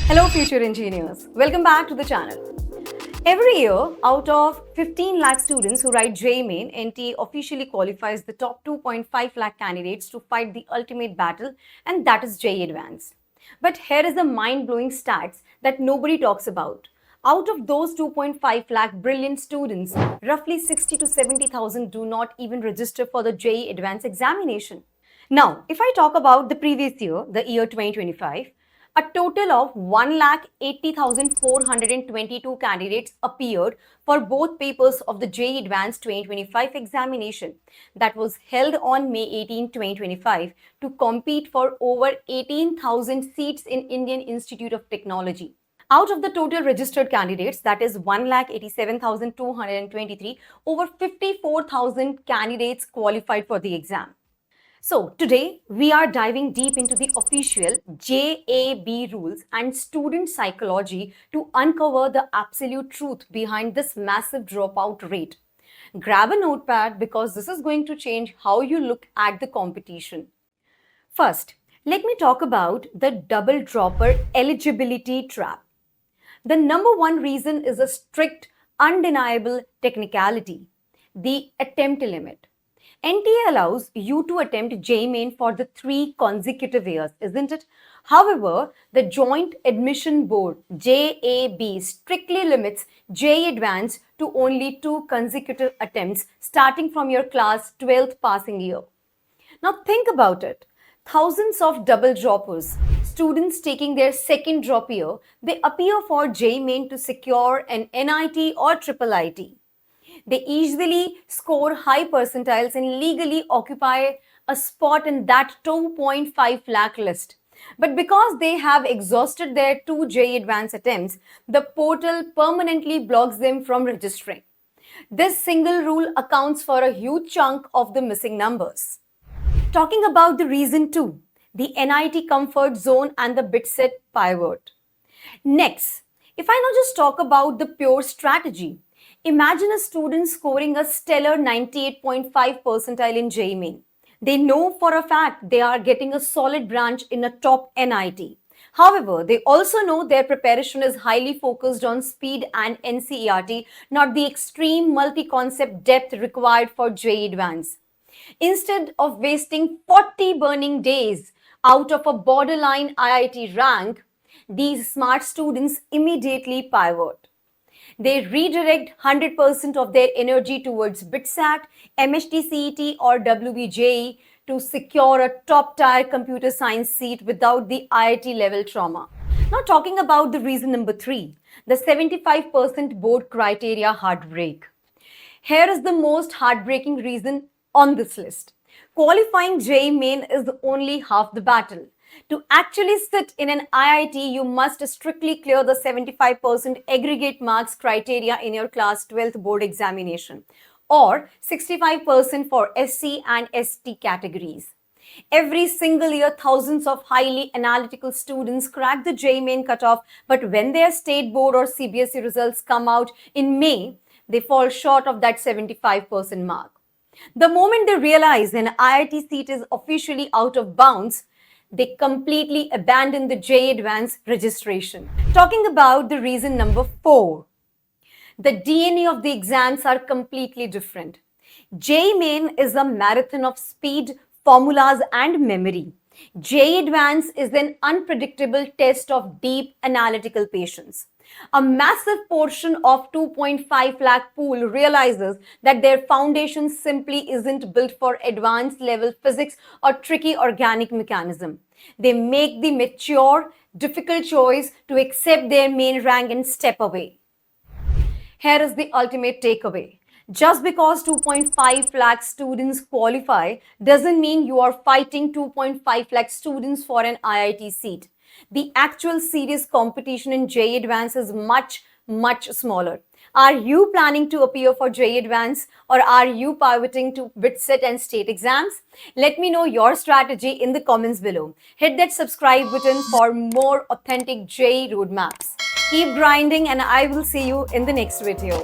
Hello future engineers, welcome back to the channel. Every year, out of 15 lakh students who write JEE Main, NTA officially qualifies the top 2.5 lakh candidates to fight the ultimate battle, and that is JEE Advanced. But here is the mind-blowing stats that nobody talks about. Out of those 2.5 lakh brilliant students, roughly 60 to 70,000 do not even register for the JEE Advanced examination. Now, if I talk about the previous year, the year 2025, a total of 1,80,422 candidates appeared for both papers of the JEE Advanced 2025 examination that was held on May 18, 2025 to compete for over 18,000 seats in Indian Institute of Technology. Out of the total registered candidates, that is 1,87,223, over 54,000 candidates qualified for the exam. So today we are diving deep into the official JAB rules and student psychology to uncover the absolute truth behind this massive dropout rate. Grab a notepad because this is going to change how you look at the competition. First, let me talk about the double dropper eligibility trap. The number one reason is a strict, undeniable technicality, the attempt limit. NTA allows you to attempt JEE Main for the 3 consecutive years, isn't it? However, the Joint Admission Board, JAB, strictly limits JEE Advanced to only 2 consecutive attempts starting from your class 12th passing year. Now think about it. Thousands of double droppers, students taking their second drop year, they appear for JEE Main to secure an NIT or IIIT. They easily score high percentiles and legally occupy a spot in that 2.5 lakh list. But because they have exhausted their 2 JEE Advanced attempts, the portal permanently blocks them from registering. This single rule accounts for a huge chunk of the missing numbers. Talking about the reason 2, the NIT comfort zone and the bitset pivot. Next, if I now just talk about the pure strategy, imagine a student scoring a stellar 98.5 percentile in JEE Main. They know for a fact they are getting a solid branch in a top NIT. However, they also know their preparation is highly focused on speed and NCERT, not the extreme multi-concept depth required for JEE Advanced. Instead of wasting 40 burning days out of a borderline IIT rank, these smart students immediately pivot. They redirect 100% of their energy towards BITSAT, MHT-CET or WBJE to secure a top-tier computer science seat without the IIT level trauma. Now talking about the reason number 3, the 75% board criteria heartbreak. Here is the most heartbreaking reason on this list. Qualifying JEE Main is only half the battle. To actually sit in an IIT, you must strictly clear the 75% aggregate marks criteria in your class 12th board examination or 65% for SC and ST categories. Every single year, thousands of highly analytical students crack the JEE Main cutoff, but when their state board or CBSE results come out in May, they fall short of that 75% mark. The moment they realize an IIT seat is officially out of bounds, they completely abandon the JEE Advanced registration. Talking about the reason number 4, the DNA of the exams are completely different. JEE Main is a marathon of speed, formulas and memory. JEE Advanced is an unpredictable test of deep analytical patience. A massive portion of 2.5 lakh pool realizes that their foundation simply isn't built for advanced level physics or tricky organic mechanism. They make the mature, difficult choice to accept their main rank and step away. Here is the ultimate takeaway. Just because 2.5 lakh students qualify doesn't mean you are fighting 2.5 lakh students for an IIT seat. The actual serious competition in JEE Advanced is much smaller. Are you planning to appear for JEE Advanced or are you pivoting to BITSET and state exams? Let me know your strategy in the comments below. Hit that subscribe button for more authentic JEE roadmaps. Keep grinding and I will see you in the next video.